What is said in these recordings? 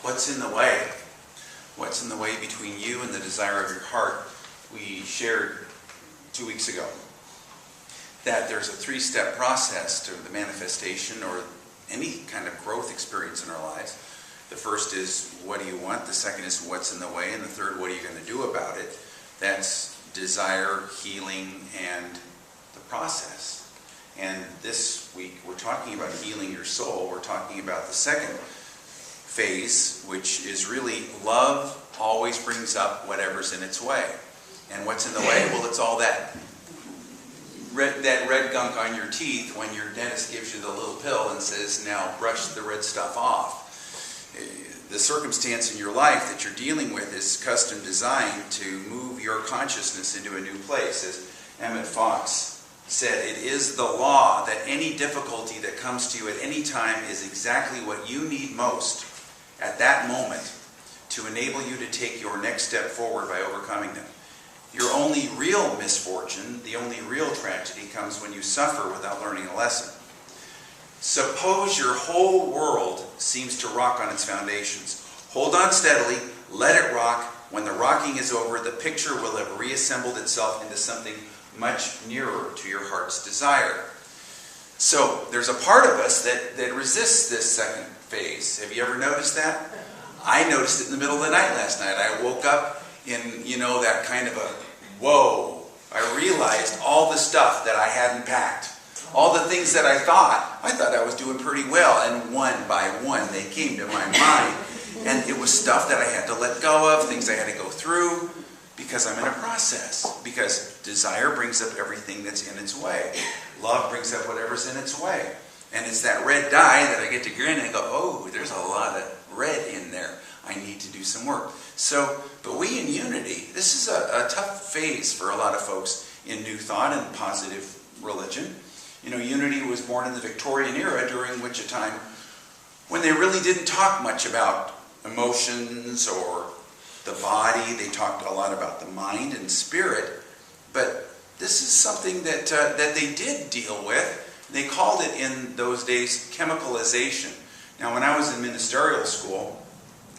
What's in the way? What's in the way between you and the desire of your heart? We shared 2 weeks ago that there's a 3-step process to the manifestation or any kind of growth experience in our lives. The first is, what do you want? The second is, what's in the way? And the third, what are you going to do about it? That's desire, healing, and the process. And this week, we're talking about healing your soul. We're talking about the second phase, which is really love always brings up whatever's in its way. And what's in the way? Well, it's all that red gunk on your teeth when your dentist gives you the little pill and says, now brush the red stuff off. The circumstance in your life that you're dealing with is custom designed to move your consciousness into a new place. As Emmett Fox said, it is the law that any difficulty that comes to you at any time is exactly what you need most at that moment to enable you to take your next step forward by overcoming them. Your only real misfortune, the only real tragedy, comes when you suffer without learning a lesson. Suppose your whole world seems to rock on its foundations. Hold on steadily, let it rock. When the rocking is over, the picture will have reassembled itself into something much nearer to your heart's desire. So, there's a part of us that resists this second phase. Have you ever noticed that? I noticed it in the middle of the night last night. I woke up in, that kind of a whoa. I realized all the stuff that I hadn't packed. All the things that I thought I was doing pretty well. And one by one, they came to my mind. And it was stuff that I had to let go of, things I had to go through, because I'm in a process. Because desire brings up everything that's in its way. Love brings up whatever's in its way. And it's that red dye that I get to grin and go, oh, there's a lot of red in there. I need to do some work. So, but we in Unity, this is a tough phase for a lot of folks in New Thought and positive religion. Unity was born in the Victorian era, during which a time when they really didn't talk much about emotions or the body. They talked a lot about the mind and spirit. But this is something that they did deal with. They called it in those days chemicalization. Now, when I was in ministerial school,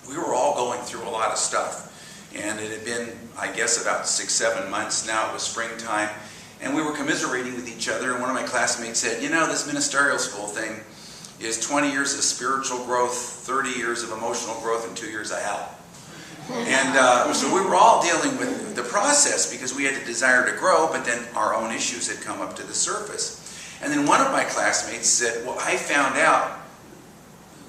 we were all going through a lot of stuff. And it had been, I guess, about 6-7 months. Now it was springtime. And we were commiserating with each other. And one of my classmates said, this ministerial school thing is 20 years of spiritual growth, 30 years of emotional growth, and 2 years of hell. And so we were all dealing with the process because we had the desire to grow, but then our own issues had come up to the surface. And then one of my classmates said, well, I found out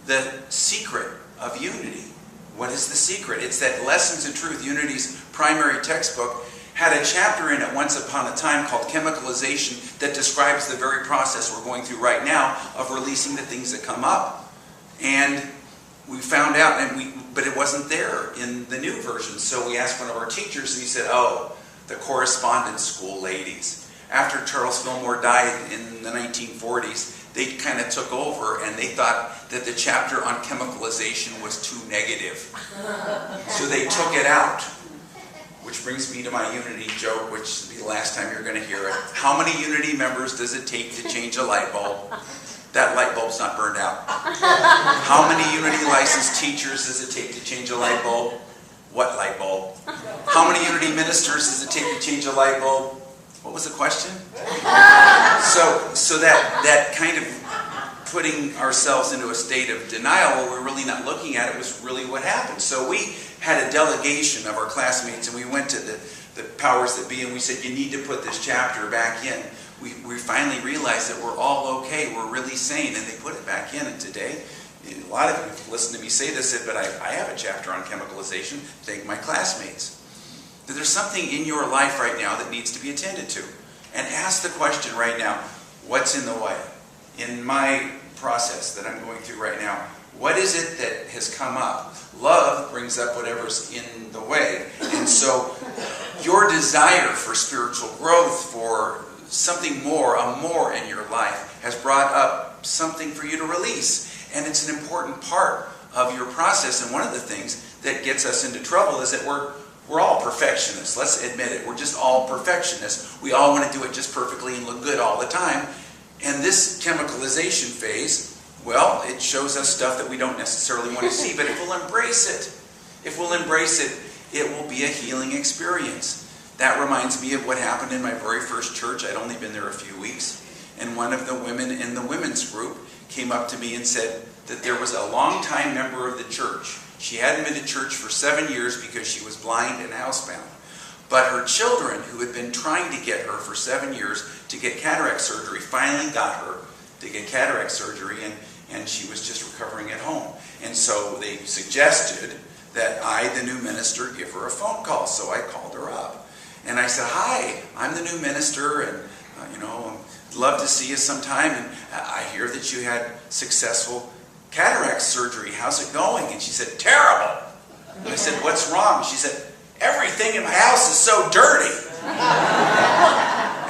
the secret of unity. What is the secret? It's that Lessons in Truth, Unity's primary textbook, had a chapter in it once upon a time called Chemicalization that describes the very process we're going through right now of releasing the things that come up. And we found out, but it wasn't there in the new version. So we asked one of our teachers, and he said, oh, the correspondence school ladies. After Charles Fillmore died in the 1940s, they kind of took over, and they thought that the chapter on chemicalization was too negative. So they took it out. Which brings me to my Unity joke, which will be the last time you're going to hear it. How many Unity members does it take to change a light bulb? That light bulb's not burned out. How many Unity licensed teachers does it take to change a light bulb? What light bulb? How many Unity ministers does it take to change a light bulb? What was the question? So that kind of putting ourselves into a state of denial where we're really not looking at it was really what happened. So we had a delegation of our classmates, and we went to the powers that be, and we said, you need to put this chapter back in. We finally realized that we're all okay, we're really sane, and they put it back in. And today, a lot of you have listened to me say this, but I have a chapter on chemicalization. Thank my classmates. That there's something in your life right now that needs to be attended to. And ask the question right now, what's in the way? In my process that I'm going through right now, what is it that has come up? Love brings up whatever's in the way. And so your desire for spiritual growth, for something more, a more in your life, has brought up something for you to release. And it's an important part of your process. And one of the things that gets us into trouble is that we're all perfectionists. Let's admit it. We're just all perfectionists. We all want to do it just perfectly and look good all the time. And this chemicalization phase Well, it shows us stuff that we don't necessarily want to see, but if we'll embrace it, it will be a healing experience. That reminds me of what happened in my very first church. I'd only been there a few weeks, and one of the women in the women's group came up to me and said that there was a longtime member of the church. She hadn't been to church for 7 years because she was blind and housebound. But her children, who had been trying to get her for 7 years to get cataract surgery, finally got her to get cataract surgery, and she was just recovering at home. And so they suggested that I, the new minister, give her a phone call. So I called her up. And I said, "Hi, I'm the new minister, and I'd love to see you sometime. And I hear that you had successful cataract surgery. How's it going?" And she said, "Terrible." And I said, "What's wrong?" She said, "Everything in my house is so dirty."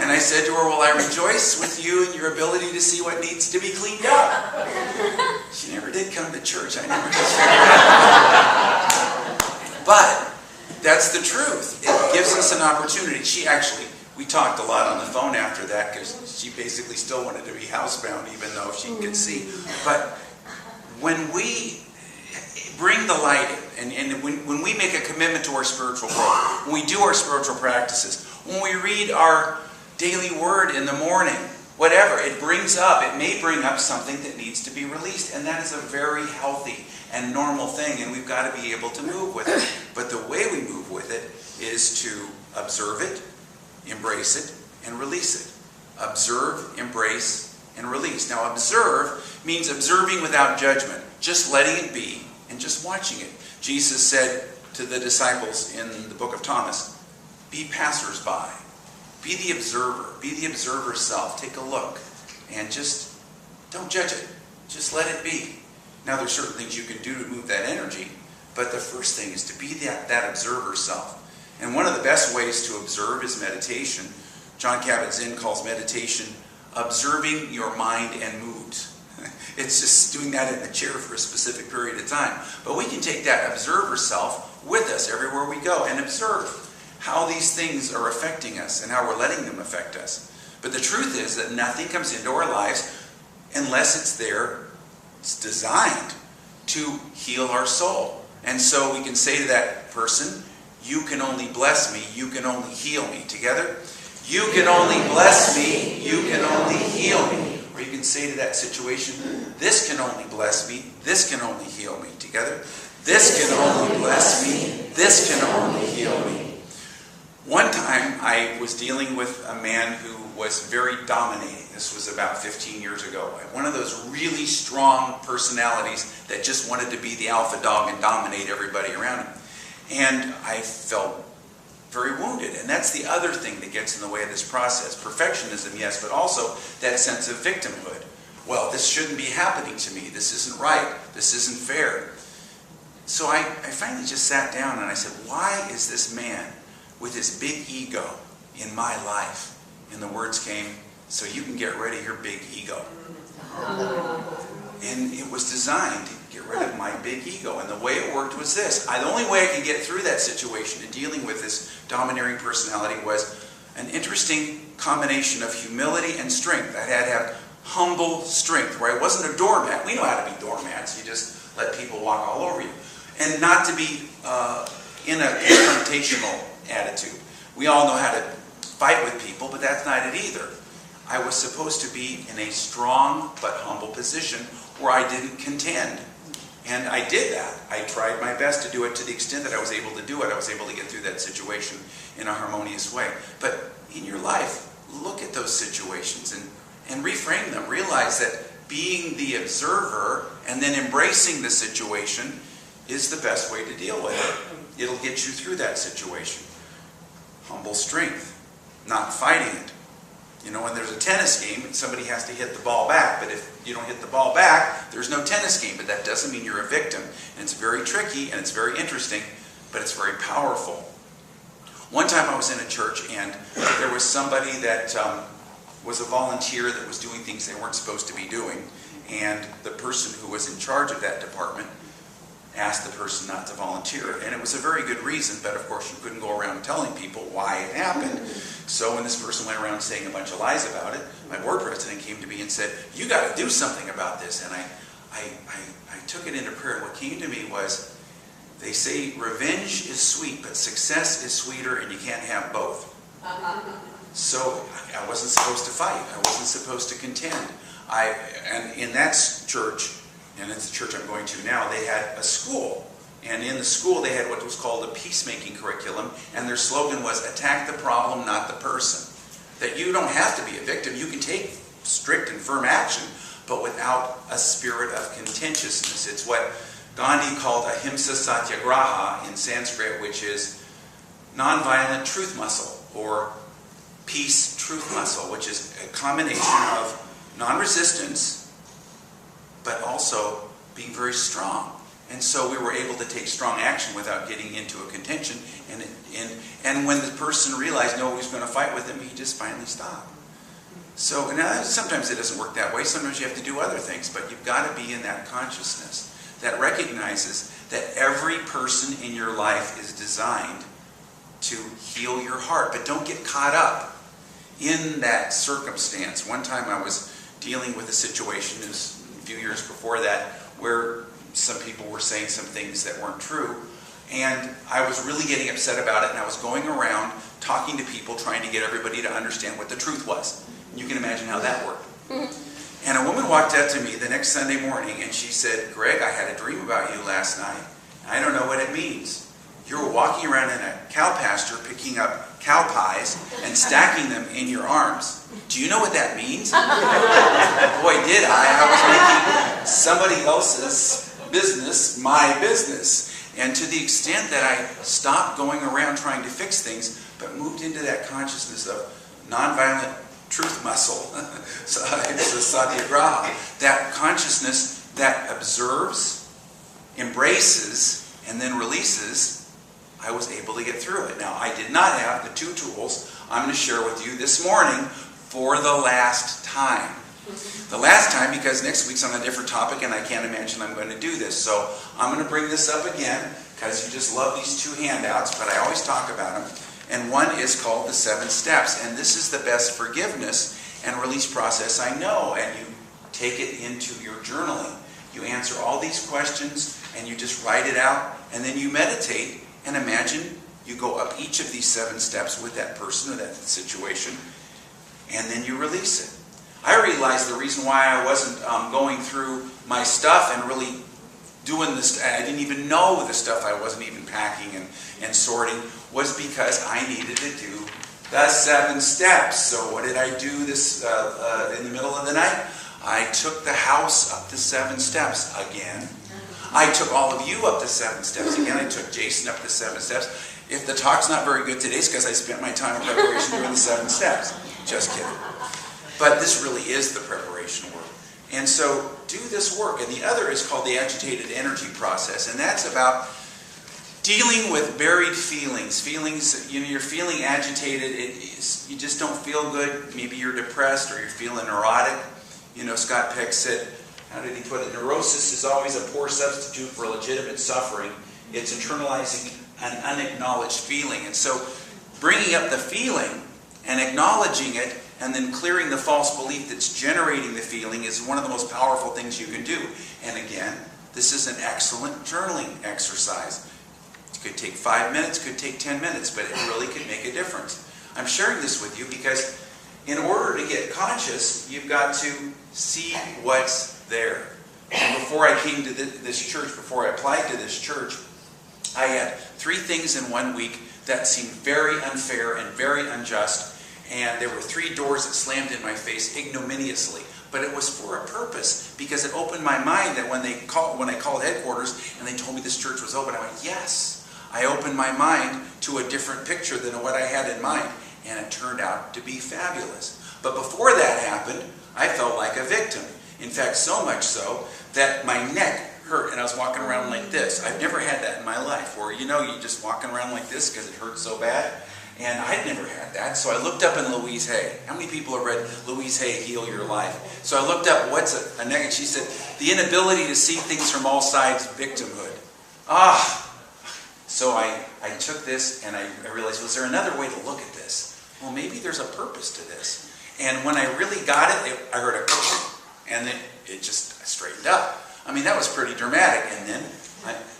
And I said to her, "Well, I rejoice with you in your ability to see what needs to be cleaned up." She never did come to church. I never did figure that out. But that's the truth. It gives us an opportunity. We talked a lot on the phone after that because she basically still wanted to be housebound even though she could see. But when we bring the light in, and when we make a commitment to our spiritual growth, when we do our spiritual practices, when we read our daily word in the morning, whatever, it may bring up something that needs to be released, and that is a very healthy and normal thing, and we've got to be able to move with it. But the way we move with it is to observe it, embrace it, and release it. Observe, embrace, and release. Now, observe means observing without judgment, just letting it be and just watching it. Jesus said to the disciples in the book of Thomas, "Be passers-by. Be the observer. Be the observer self. Take a look. And just don't judge it. Just let it be." Now, there's certain things you can do to move that energy, but the first thing is to be that observer self. And one of the best ways to observe is meditation. John Kabat-Zinn calls meditation observing your mind and moods. It's just doing that in the chair for a specific period of time. But we can take that observer self with us everywhere we go and observe how these things are affecting us and how we're letting them affect us. But the truth is that nothing comes into our lives unless it's designed to heal our soul. And so we can say to that person, "You can only bless me, you can only heal me." Together? "You can only bless me, you can only heal me." Or you can say to that situation, "This can only bless me, this can only heal me." Together? "This can only bless me, this can only heal me." One time I was dealing with a man who was very dominating. This was about 15 years ago. One of those really strong personalities that just wanted to be the alpha dog and dominate everybody around him. And I felt very wounded. And that's the other thing that gets in the way of this process. Perfectionism, yes, but also that sense of victimhood. Well, this shouldn't be happening to me. This isn't right. This isn't fair. So I finally just sat down and I said, why is this man with his big ego in my life? And the words came, "So you can get rid of your big ego." And it was designed to get rid of my big ego. And the way it worked was this. The only way I could get through that situation and dealing with this domineering personality was an interesting combination of humility and strength. I had to have humble strength, where I wasn't a doormat. We know how to be doormats. You just let people walk all over you. And not to be in a confrontational attitude. We all know how to fight with people, but that's not it either. I was supposed to be in a strong but humble position where I didn't contend. And I did that. I tried my best to do it to the extent that I was able to do it. I was able to get through that situation in a harmonious way. But in your life, look at those situations and reframe them. Realize that being the observer and then embracing the situation is the best way to deal with it. It'll get you through that situation. Humble strength, not fighting it. When there's a tennis game, somebody has to hit the ball back. But if you don't hit the ball back, there's no tennis game. But that doesn't mean you're a victim. And it's very tricky and it's very interesting, but it's very powerful. One time I was in a church and there was somebody that was a volunteer that was doing things they weren't supposed to be doing. And the person who was in charge of that department asked the person not to volunteer. And it was a very good reason, but of course you couldn't go around telling people why it happened. So when this person went around saying a bunch of lies about it, my board president came to me and said, "You got to do something about this." And I took it into prayer. And what came to me was, they say revenge is sweet, but success is sweeter, and you can't have both. So I wasn't supposed to fight. I wasn't supposed to contend. And in that church, and it's the church I'm going to now, they had a school. And in the school, they had what was called a peacemaking curriculum. And their slogan was, attack the problem, not the person. That you don't have to be a victim. You can take strict and firm action, but without a spirit of contentiousness. It's what Gandhi called ahimsa satyagraha in Sanskrit, which is nonviolent truth muscle, or peace truth muscle, which is a combination of non-resistance, but also being very strong. And so we were able to take strong action without getting into a contention. And when the person realized nobody was going to fight with him, he just finally stopped. So now, sometimes it doesn't work that way. Sometimes you have to do other things, but you've got to be in that consciousness that recognizes that every person in your life is designed to heal your heart. But don't get caught up in that circumstance. One time I was dealing with a situation, a few years before that, where some people were saying some things that weren't true. And I was really getting upset about it, and I was going around talking to people, trying to get everybody to understand what the truth was. You can imagine how that worked. And a woman walked up to me the next Sunday morning, and she said, Greg, I had a dream about you last night. I don't know what it means. You were walking around in a cow pasture picking up cow pies and stacking them in your arms. Do you know what that means? Boy, did I. I was making somebody else's business my business. And to the extent that I stopped going around trying to fix things, but moved into that consciousness of nonviolent truth muscle, satyagraha, that consciousness that observes, embraces, and then releases, I was able to get through it. Now, I did not have the two tools I'm going to share with you this morning for the last time. The last time, because next week's on a different topic, and I can't imagine I'm going to do this. So I'm going to bring this up again, because you just love these two handouts, but I always talk about them. And one is called the 7 steps. And this is the best forgiveness and release process I know. And you take it into your journaling. You answer all these questions, and you just write it out. And then you meditate and imagine you go up each of these 7 steps with that person or that situation. And then you release it. I realized the reason why I wasn't going through my stuff and really doing this, I didn't even know the stuff I wasn't even packing and sorting, was because I needed to do the 7 steps. So what did I do this in the middle of the night? I took the house up the 7 steps again. I took all of you up the 7 steps again. I took Jason up the 7 steps. If the talk's not very good today, it's because I spent my time in preparation doing the 7 steps. Just kidding. But this really is the preparation work. And so do this work. And the other is called the agitated energy process. And that's about dealing with buried feelings. Feelings, you're feeling agitated. You just don't feel good. Maybe you're depressed or you're feeling neurotic. Scott Peck said, how did he put it? Neurosis is always a poor substitute for legitimate suffering. It's internalizing an unacknowledged feeling. And so bringing up the feeling and acknowledging it, and then clearing the false belief that's generating the feeling, is one of the most powerful things you can do. And again, this is an excellent journaling exercise. It could take 5 minutes, could take 10 minutes, but it really could make a difference. I'm sharing this with you because in order to get conscious, you've got to see what's there. And before I came to this church, before I applied to this church, I had 3 things in 1 week that seemed very unfair and very unjust. And there were 3 doors that slammed in my face ignominiously. But it was for a purpose, because it opened my mind that when I called headquarters and they told me this church was open, I went, yes. I opened my mind to a different picture than what I had in mind. And it turned out to be fabulous. But before that happened, I felt like a victim. In fact, so much so that my neck hurt and I was walking around like this. I've never had that in my life, where you're just walking around like this because it hurts so bad. And I'd never had that. So I looked up in Louise Hay. How many people have read Louise Hay, Heal Your Life? So I looked up what's a negative. She said, the inability to see things from all sides, victimhood. So I took this and I realized, was there another way to look at this? Well, maybe there's a purpose to this. And when I really got it, I heard a and then it just straightened up. I mean, that was pretty dramatic. And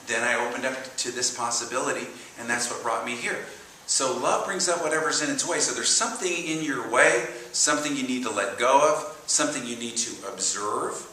then I opened up to this possibility, and that's what brought me here. So love brings up whatever's in its way. So there's something in your way, something you need to let go of, something you need to observe,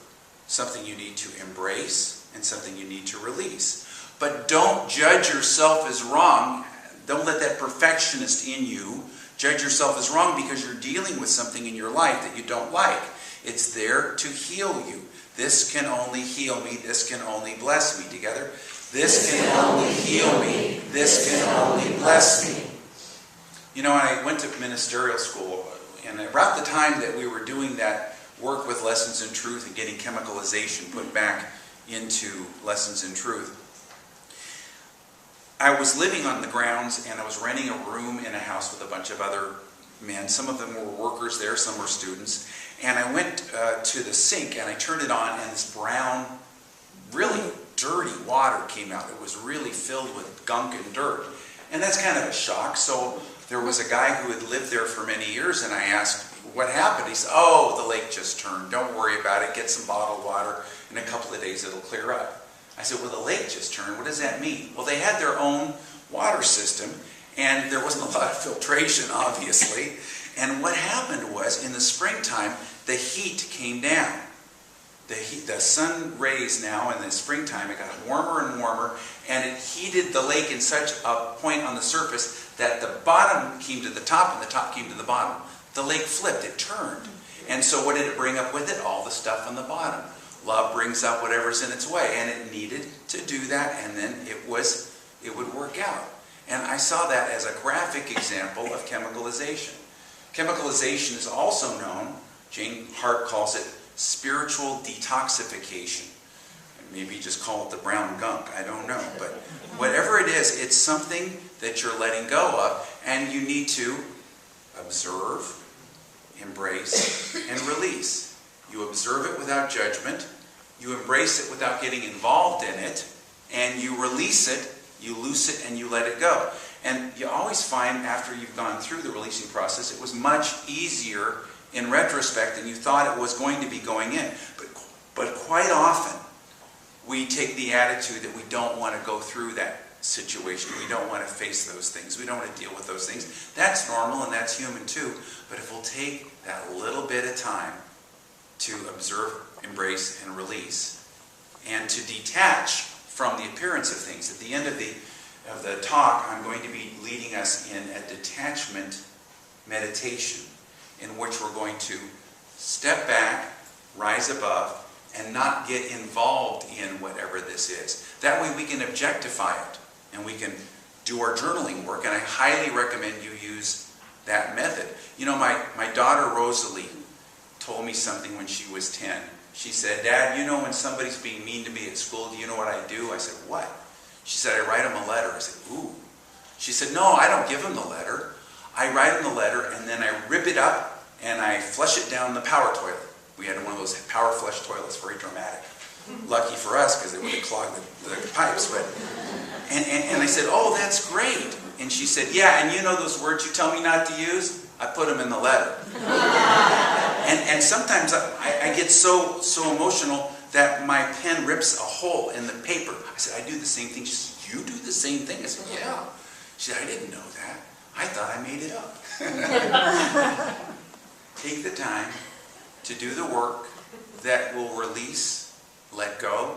something you need to embrace, and something you need to release. But don't judge yourself as wrong. Don't let that perfectionist in you judge yourself as wrong because you're dealing with something in your life that you don't like. It's there to heal you. This can only heal me. This can only bless me. Together. This can only heal me. This can only bless me. You know, I went to ministerial school, and around the time that we were doing that work with Lessons in Truth and getting chemicalization put back into Lessons in Truth, I was living on the grounds, and I was renting a room in a house with a bunch of other men. Some of them were workers there, some were students. And I went to the sink, and I turned it on, and this brown, really dirty water came out. It was really filled with gunk and dirt. And that's kind of a shock. So there was a guy who had lived there for many years, and I asked, what happened? He said, oh, the lake just turned. Don't worry about it. Get some bottled water. In a couple of days, it'll clear up. I said, well, the lake just turned. What does that mean? Well, they had their own water system, and there wasn't a lot of filtration, obviously. And what happened was, in the springtime, the heat came down. The sun rays now in the springtime, it got warmer and warmer, and it heated the lake in such a point on the surface that the bottom came to the top and the top came to the bottom. The lake flipped, it turned. And so what did it bring up with it? All the stuff on the bottom. Love brings up whatever's in its way, and it needed to do that, and then it would work out. And I saw that as a graphic example of chemicalization. Chemicalization is also known, Jane Hart calls it spiritual detoxification. Maybe just call it the brown gunk, I don't know. But whatever it is, it's something that you're letting go of, and you need to observe, embrace, and release. You observe it without judgment, you embrace it without getting involved in it, and you release it, you loose it, and you let it go. And you always find after you've gone through the releasing process, it was much easier in retrospect than you thought it was going to be going in. But quite often, we take the attitude that we don't want to go through that situation. We don't want to face those things. We don't want to deal with those things. That's normal and that's human too. But if we'll take that little bit of time to observe, embrace, and release, and to detach from the appearance of things. At the end of the talk, I'm going to be leading us in a detachment meditation in which we're going to step back, rise above, and not get involved in whatever this is. That way we can objectify it, and we can do our journaling work, and I highly recommend you use that method. You know, my daughter Rosalie told me something when she was 10. She said, Dad, you know when somebody's being mean to me at school, do you know what I do? I said, what? She said, I write them a letter. I said, ooh. She said, no, I don't give them the letter. I write them the letter, and then I rip it up, and I flush it down the power toilet. We had one of those power flush toilets, very dramatic. Lucky for us, because it would have clogged the pipes. But and I said, oh, that's great. And she said, yeah, and you know those words you tell me not to use? I put them in the letter. and sometimes I get so emotional that my pen rips a hole in the paper. I said, I do the same thing. She said, you do the same thing? I said, yeah. She said, I didn't know that. I thought I made it up. Take the time to do the work that will release, let go,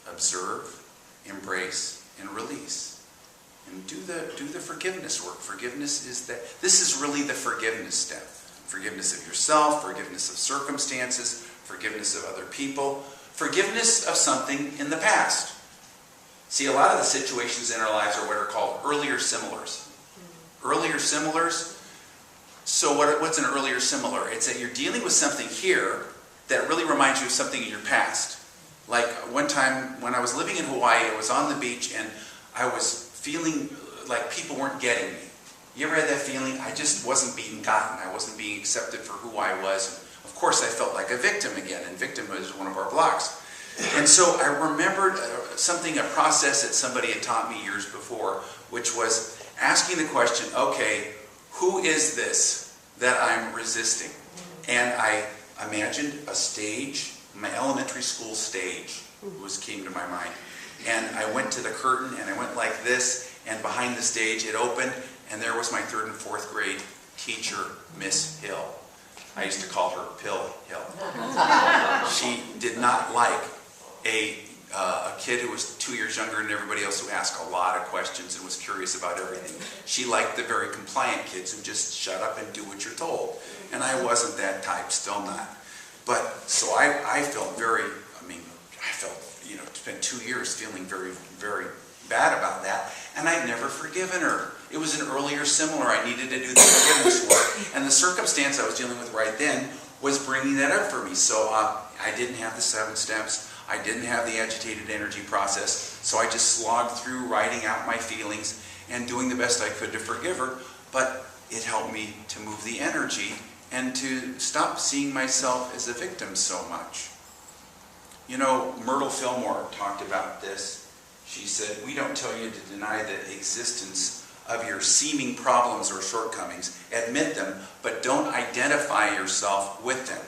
observe, embrace, and release. And do the forgiveness work. Forgiveness is that. This is really the forgiveness step. Forgiveness of yourself, forgiveness of circumstances, forgiveness of other people, forgiveness of something in the past. See, a lot of the situations in our lives are what are called earlier similars. Earlier similars. So what's an earlier similar? It's that you're dealing with something here that really reminds you of something in your past. Like one time when I was living in Hawaii, I was on the beach and I was feeling like people weren't getting me. You ever had that feeling? I just wasn't being gotten. I wasn't being accepted for who I was. And of course, I felt like a victim again, and victimhood is one of our blocks. And so I remembered a process that somebody had taught me years before, which was asking the question, okay, who is this that I'm resisting? And I imagined a stage, my elementary school stage. came to my mind. And I went to the curtain, and I went like this, and behind the stage it opened, and there was my 3rd and 4th grade teacher, Miss Hill. I used to call her Pill Hill. She did not like a kid who was 2 years younger than everybody else, who asked a lot of questions and was curious about everything. She liked the very compliant kids who just shut up and do what you're told. And I wasn't that type, still not. But so I felt spent 2 years feeling very, very bad about that. And I'd never forgiven her. It was an earlier similar. I needed to do the forgiveness work. And the circumstance I was dealing with right then was bringing that up for me. So I didn't have the 7 steps. I didn't have the agitated energy process. So I just slogged through writing out my feelings and doing the best I could to forgive her. But it helped me to move the energy and to stop seeing myself as a victim so much. You know, Myrtle Fillmore talked about this. She said, we don't tell you to deny the existence of your seeming problems or shortcomings. Admit them, but don't identify yourself with them.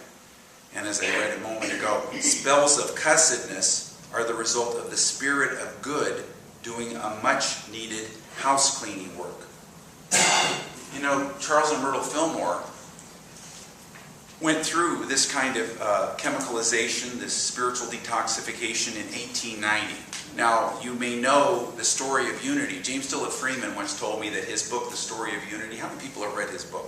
And as I read a moment ago, spells of cussedness are the result of the spirit of good doing a much needed house cleaning work. You know, Charles and Myrtle Fillmore went through this kind of chemicalization, this spiritual detoxification in 1890. Now, you may know the story of unity. James Dillett Freeman once told me that his book, The Story of Unity, how many people have read his book?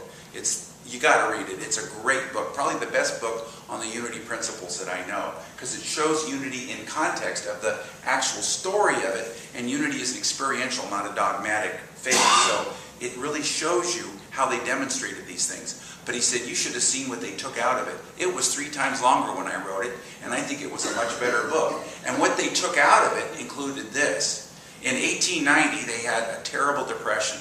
You got to read it. It's a great book, probably the best book on the unity principles that I know, because it shows unity in context of the actual story of it, and unity is experiential, not a dogmatic faith. So it really shows you how they demonstrated these things. But he said, you should have seen what they took out of it. It was 3 times longer when I wrote it, and I think it was a much better book. And what they took out of it included this. In 1890, they had a terrible depression.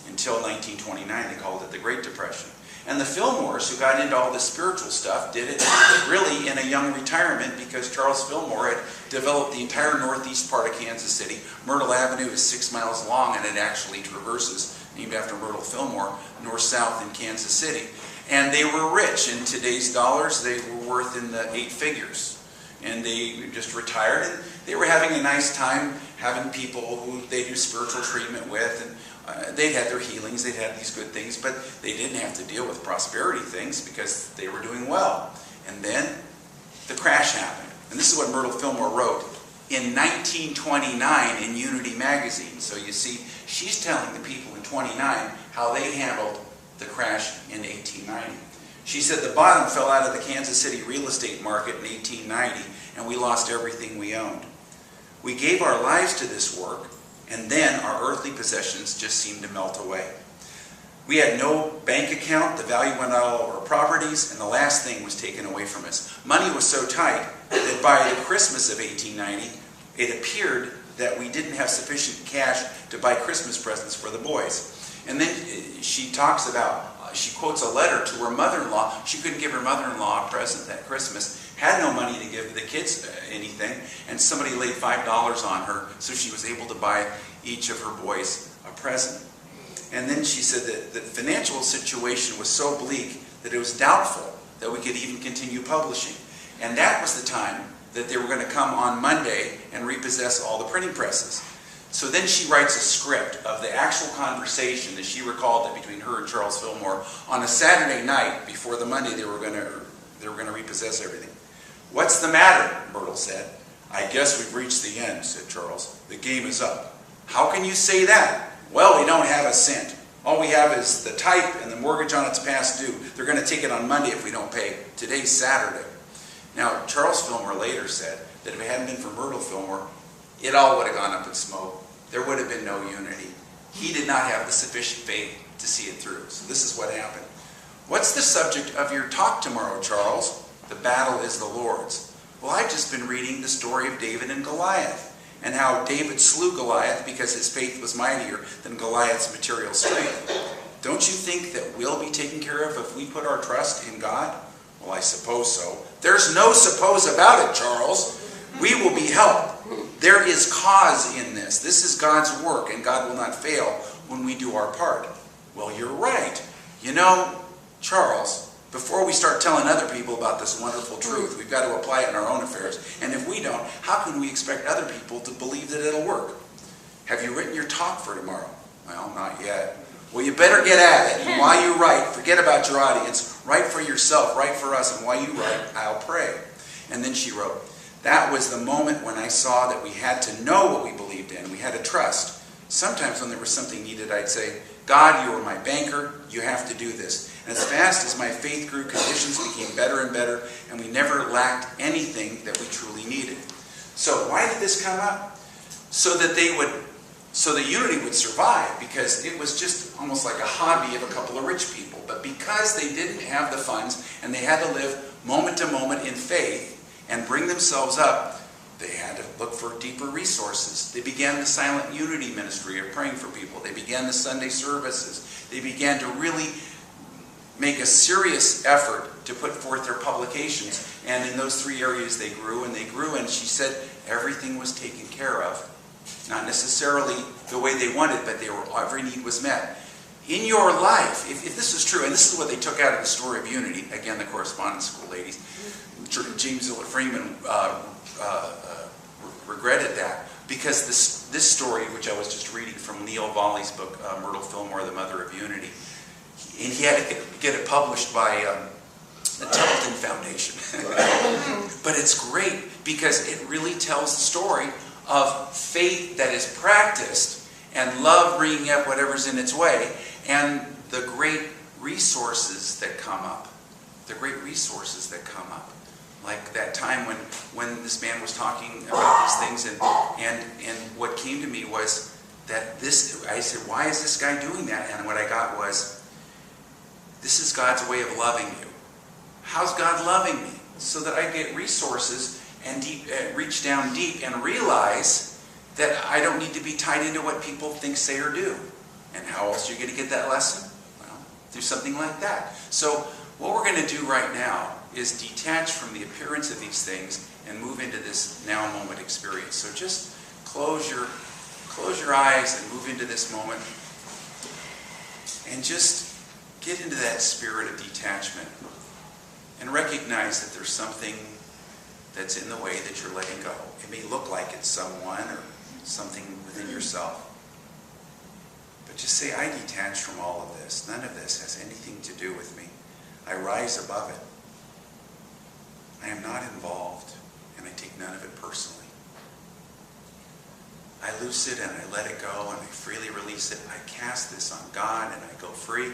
Until 1929, they called it the Great Depression. And the Fillmores, who got into all this spiritual stuff, did it really in a young retirement, because Charles Fillmore had developed the entire northeast part of Kansas City. Myrtle Avenue is 6 miles long, and it actually traverses, named after Myrtle Fillmore, north-south in Kansas City. And they were rich. In today's dollars, they were worth in the 8 figures. And they just retired, and they were having a nice time having people who they do spiritual treatment with, and they'd had their healings, they'd had these good things, but they didn't have to deal with prosperity things because they were doing well. And then the crash happened. And this is what Myrtle Fillmore wrote in 1929 in Unity magazine. So you see, she's telling the people in 29 how they handled the crash in 1890. She said, the bottom fell out of the Kansas City real estate market in 1890, and we lost everything we owned. We gave our lives to this work, and then our earthly possessions just seemed to melt away. We had no bank account, the value went out of our properties, and the last thing was taken away from us. Money was so tight that by the Christmas of 1890, it appeared that we didn't have sufficient cash to buy Christmas presents for the boys. And then she talks about, she quotes a letter to her mother-in-law. She couldn't give her mother-in-law a present that Christmas, had no money to give the kids anything, and somebody laid $5 on her, so she was able to buy each of her boys a present. And then she said that the financial situation was so bleak that it was doubtful that we could even continue publishing. And that was the time that they were going to come on Monday and repossess all the printing presses. So then she writes a script of the actual conversation that she recalled that between her and Charles Fillmore on a Saturday night before the Monday they were going to repossess everything. What's the matter? Myrtle said. I guess we've reached the end, said Charles. The game is up. How can you say that? Well, we don't have a cent. All we have is the type and the mortgage on it's past due. They're going to take it on Monday if we don't pay. Today's Saturday. Now, Charles Fillmore later said that if it hadn't been for Myrtle Fillmore, it all would have gone up in smoke. There would have been no unity. He did not have the sufficient faith to see it through. So this is what happened. What's the subject of your talk tomorrow, Charles? The battle is the Lord's. Well, I've just been reading the story of David and Goliath, and how David slew Goliath because his faith was mightier than Goliath's material strength. Don't you think that we'll be taken care of if we put our trust in God? Well, I suppose so. There's no suppose about it, Charles. We will be helped. There is cause in this. This is God's work, and God will not fail when we do our part. Well, you're right. You know, Charles, Before we start telling other people about this wonderful truth, we've got to apply it in our own affairs. And if we don't, how can we expect other people to believe that it'll work? Have you written your talk for tomorrow? Well, not yet. Well, you better get at it. And while you write, forget about your audience. Write for yourself. Write for us. And while you write, I'll pray. And then she wrote, that was the moment when I saw that we had to know what we believed in. We had to trust. Sometimes when there was something needed, I'd say, God, you are my banker. You have to do this. And as fast as my faith grew, conditions became better and better, and we never lacked anything that we truly needed. So why did this come up? So that unity would survive, because it was just almost like a hobby of a couple of rich people. But because they didn't have the funds, and they had to live moment to moment in faith and bring themselves up, they had to look for deeper resources. They began the silent unity ministry of praying for people. They began the Sunday services. They began to really make a serious effort to put forth their publications. And in those 3 areas they grew, and she said everything was taken care of. Not necessarily the way they wanted, but every need was met. In your life, if this is true, and this is what they took out of the story of unity, again, the correspondence school ladies, James Zillett Freeman regretted that, because this story, which I was just reading from Neil Volley's book, Myrtle Fillmore, The Mother of Unity, and he had to get it published by the Templeton Foundation. But it's great because it really tells the story of faith that is practiced and love bringing up whatever's in its way, and the great resources that come up. The great resources that come up. Like that time when this man was talking about these things, and what came to me was that I said, why is this guy doing that? And what I got was, this is God's way of loving you. How's God loving me? So that I get resources and reach down deep and realize that I don't need to be tied into what people think, say, or do. And how else are you going to get that lesson? Well, through something like that. So what we're going to do right now is detach from the appearance of these things and move into this now moment experience. So just close your eyes and move into this moment, and just get into that spirit of detachment and recognize that there's something that's in the way that you're letting go. It may look like it's someone or something within yourself. But just say, I detach from all of this. None of this has anything to do with me. I rise above it. I am not involved, and I take none of it personally. I loose it and I let it go, and I freely release it. I cast this on God and I go free.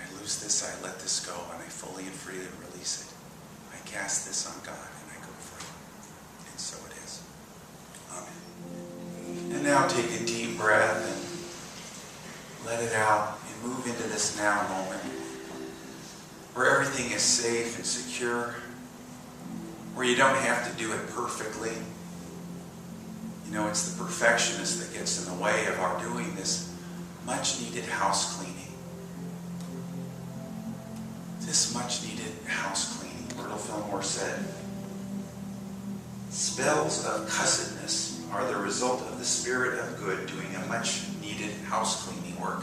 I loose this, I let this go, and I fully and freely release it. I cast this on God and I go free. And so it is. Amen. And now take a deep breath and let it out and move into this now moment, where everything is safe and secure, where you don't have to do it perfectly. You know, it's the perfectionist that gets in the way of our doing this much needed house cleaning. This much needed house cleaning. Myrtle Fillmore said, spells of cussedness are the result of the spirit of good doing a much needed house cleaning work.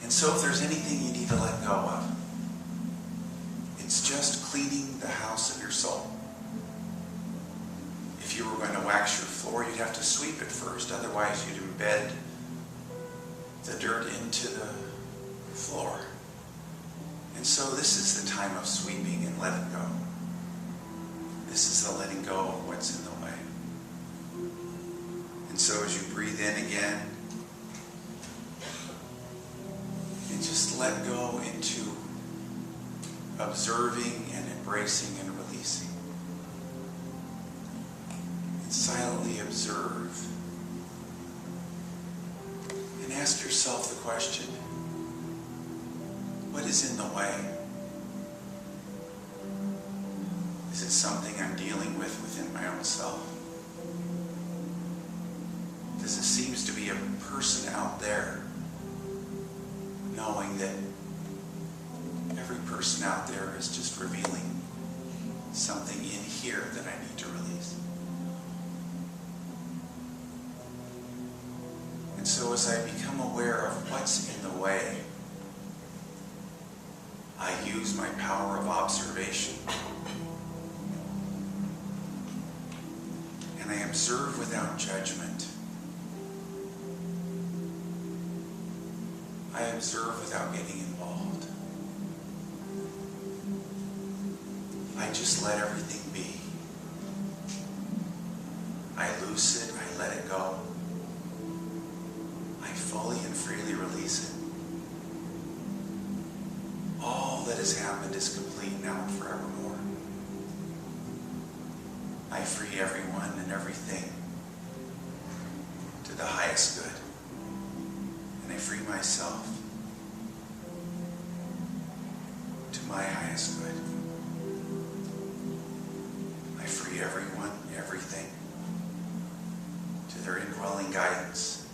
And so if there's anything you need to let go of, it's just cleaning the house of your soul. If you were going to wax your floor, you'd have to sweep it first. Otherwise, you'd embed the dirt into the floor. And so this is the time of sweeping and letting go. This is the letting go of what's in the way. And so as you breathe in again, and just let go into observing and embracing and releasing. And silently observe. And ask yourself the question, what is in the way? Is it something I'm dealing with within my own self? Because it seems to be a person out there, knowing that every person out there is just revealing something in here that I need to release. So as I become aware of what's in the way, I use my power of observation. And I observe without judgment. I observe without getting involved. I just let everything be. I loose it, I let it go. I fully and freely release it. All that has happened is complete now and forevermore. I free everyone and everything to the highest good. And I free myself to my highest good. I free everyone, everything to their indwelling guidance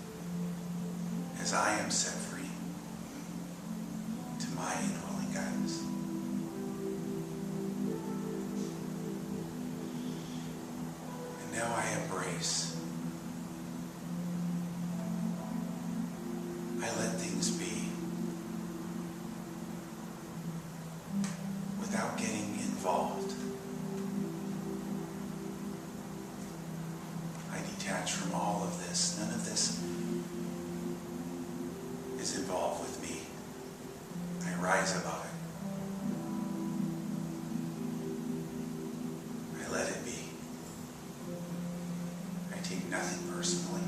as I am set free to my indwelling guidance. And now I embrace. I let things be without getting involved. I detach from all of this. None of this is involved with me. I rise above it. I let it be. I take nothing personally.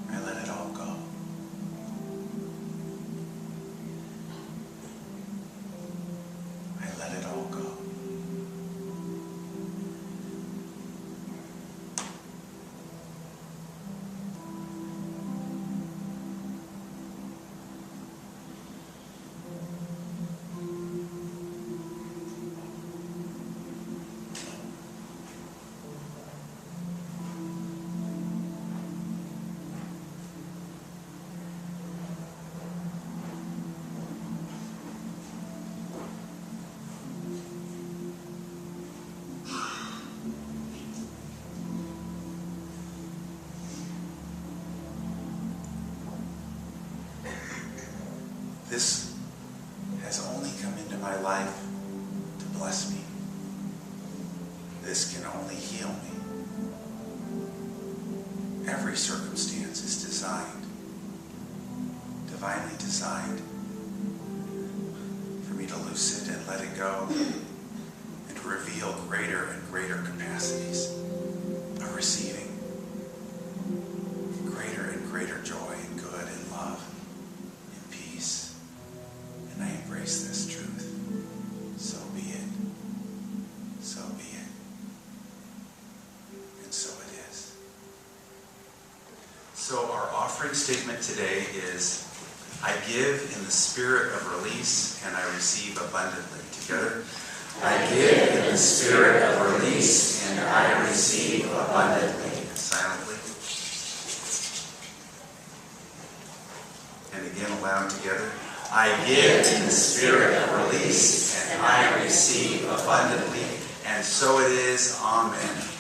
I let it all go. I let it all go. This has only come into my life to bless me. This can only heal me. Every circumstance is designed, divinely designed, for me to loose it and let it go, and to reveal greater and greater capacities of receiving greater and greater joy and good and love and peace. And I embrace this truth. So be it. So be it. And so it is. So our offering statement today is, I give in the spirit of release and I receive abundantly. Together. I give in the spirit of release and I receive abundantly. Silently. And again aloud together. I give in the spirit of release, and I receive abundantly. And so it is. Amen.